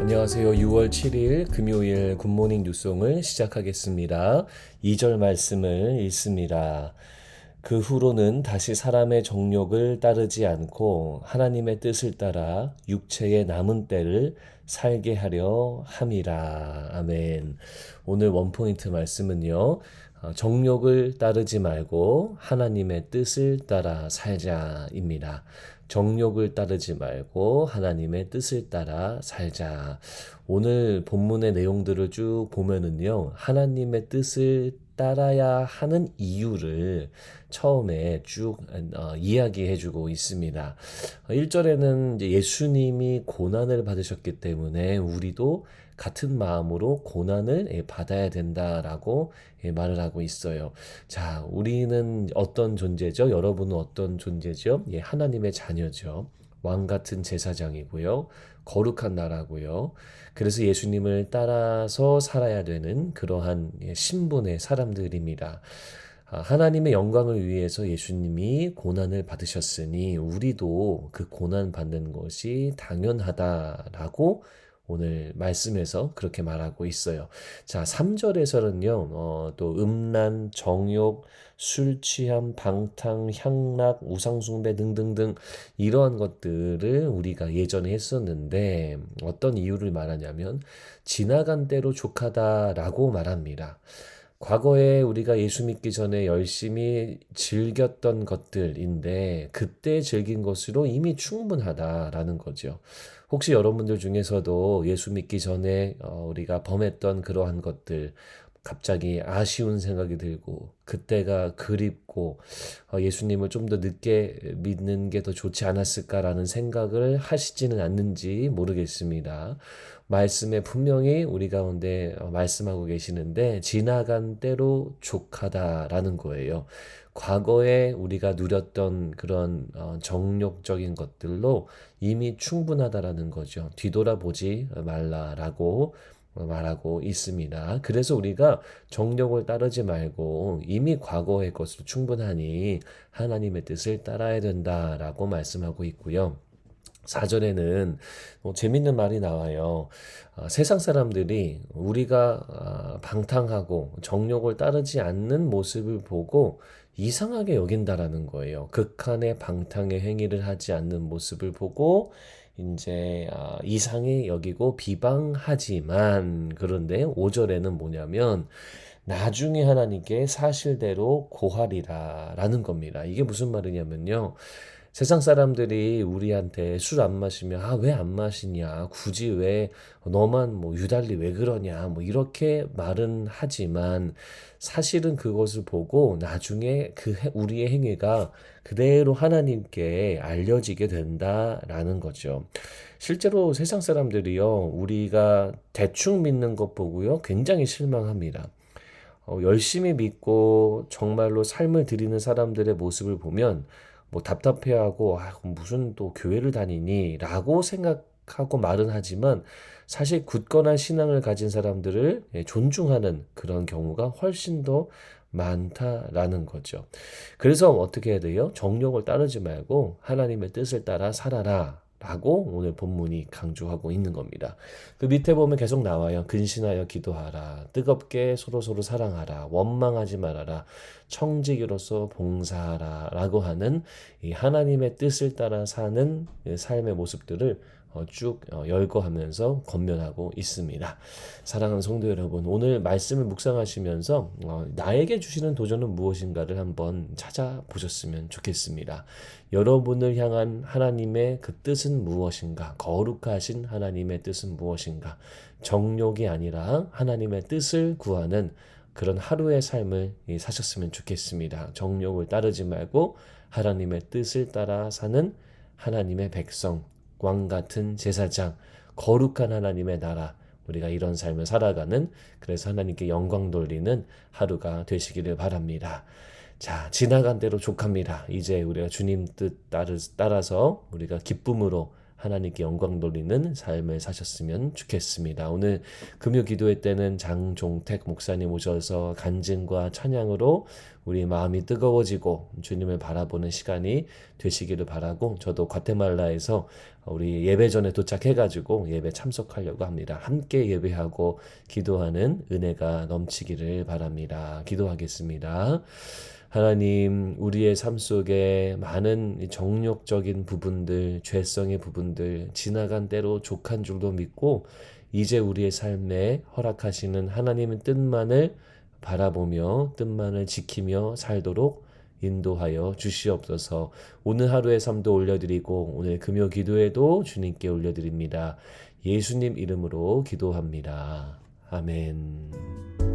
안녕하세요. 6월 7일 금요일 굿모닝 뉴송을 시작하겠습니다. 2절 말씀을 읽습니다. 그 후로는 다시 사람의 정욕을 따르지 않고 하나님의 뜻을 따라 육체의 남은 때를 살게 하려 함이라. 아멘. 오늘 원포인트 말씀은요. 정욕을 따르지 말고 하나님의 뜻을 따라 살자입니다. 정욕을 따르지 말고 하나님의 뜻을 따라 살자. 오늘 본문의 내용들을 쭉 보면은요, 하나님의 뜻을 따라야 하는 이유를 처음에 쭉 이야기해 주고 있습니다. 1절에는 이제 예수님이 고난을 받으셨기 때문에 우리도 같은 마음으로 고난을 받아야 된다라고 말을 하고 있어요. 자, 우리는 어떤 존재죠? 여러분은 어떤 존재죠? 하나님의 자녀죠. 왕 같은 제사장이고요. 거룩한 나라고요. 그래서 예수님을 따라서 살아야 되는 그러한 신분의 사람들입니다. 하나님의 영광을 위해서 예수님이 고난을 받으셨으니 우리도 그 고난 받는 것이 당연하다라고 오늘 말씀에서 그렇게 말하고 있어요. 자, 3절에서는요, 또 음란, 정욕, 술 취함, 방탕, 향락, 우상숭배 등등등 이러한 것들을 우리가 예전에 했었는데 어떤 이유를 말하냐면 지나간 대로 족하다라고 말합니다. 과거에 우리가 예수 믿기 전에 열심히 즐겼던 것들인데 그때 즐긴 것으로 이미 충분하다라는 거죠. 혹시 여러분들 중에서도 예수 믿기 전에 우리가 범했던 그러한 것들 갑자기 아쉬운 생각이 들고 그때가 그립고 예수님을 좀 더 늦게 믿는 게 더 좋지 않았을까라는 생각을 하시지는 않는지 모르겠습니다. 말씀에 분명히 우리 가운데 말씀하고 계시는데 지나간 때로 족하다라는 거예요. 과거에 우리가 누렸던 그런 정욕적인 것들로 이미 충분하다라는 거죠. 뒤돌아보지 말라라고 말하고 있습니다. 그래서 우리가 정욕을 따르지 말고 이미 과거의 것으로 충분하니 하나님의 뜻을 따라야 된다라고 말씀하고 있고요. 4절에는 재밌는 말이 나와요. 세상 사람들이 우리가 방탕하고 정욕을 따르지 않는 모습을 보고 이상하게 여긴다라는 거예요. 극한의 방탕의 행위를 하지 않는 모습을 보고 이제 이상히 여기고 비방하지만 그런데 5절에는 뭐냐면 나중에 하나님께 사실대로 고하리라라는 겁니다. 이게 무슨 말이냐면요. 세상 사람들이 우리한테 술 안 마시면 왜 안 마시냐 굳이 왜 너만 뭐 유달리 왜 그러냐 뭐 이렇게 말은 하지만 사실은 그것을 보고 나중에 우리의 행위가 그대로 하나님께 알려지게 된다라는 거죠. 실제로 세상 사람들이요 우리가 대충 믿는 것 보고요 굉장히 실망합니다. 열심히 믿고 정말로 삶을 드리는 사람들의 모습을 보면 뭐 답답해하고 무슨 또 교회를 다니니 라고 생각하고 말은 하지만 사실 굳건한 신앙을 가진 사람들을 존중하는 그런 경우가 훨씬 더 많다라는 거죠. 그래서 어떻게 해야 돼요? 정욕을 따르지 말고 하나님의 뜻을 따라 살아라. 라고 오늘 본문이 강조하고 있는 겁니다. 그 밑에 보면 계속 나와요. 근신하여 기도하라. 뜨겁게 서로서로 사랑하라. 원망하지 말아라. 청지기로서 봉사하라. 라고 하는 이 하나님의 뜻을 따라 사는 삶의 모습들을 쭉 열거하면서 권면하고 있습니다. 사랑하는 성도 여러분, 오늘 말씀을 묵상하시면서 나에게 주시는 도전은 무엇인가를 한번 찾아보셨으면 좋겠습니다. 여러분을 향한 하나님의 그 뜻은 무엇인가? 거룩하신 하나님의 뜻은 무엇인가? 정욕이 아니라 하나님의 뜻을 구하는 그런 하루의 삶을 사셨으면 좋겠습니다. 정욕을 따르지 말고 하나님의 뜻을 따라 사는 하나님의 백성, 왕 같은 제사장, 거룩한 하나님의 나라, 우리가 이런 삶을 살아가는 그래서 하나님께 영광 돌리는 하루가 되시기를 바랍니다. 자, 지나간 대로 족합니다. 이제 우리가 주님 뜻 따라서 우리가 기쁨으로 하나님께 영광 돌리는 삶을 사셨으면 좋겠습니다. 오늘 금요 기도회 때는 장종택 목사님 오셔서 간증과 찬양으로 우리 마음이 뜨거워지고 주님을 바라보는 시간이 되시기를 바라고, 저도 과테말라에서 우리 예배 전에 도착해가지고 예배 참석하려고 합니다. 함께 예배하고 기도하는 은혜가 넘치기를 바랍니다. 기도하겠습니다. 하나님, 우리의 삶 속에 많은 정욕적인 부분들, 죄성의 부분들, 지나간 때로 족한 줄도 믿고 이제 우리의 삶에 허락하시는 하나님의 뜻만을 바라보며 뜻만을 지키며 살도록 인도하여 주시옵소서. 오늘 하루의 삶도 올려드리고 오늘 금요 기도에도 주님께 올려드립니다. 예수님 이름으로 기도합니다. 아멘.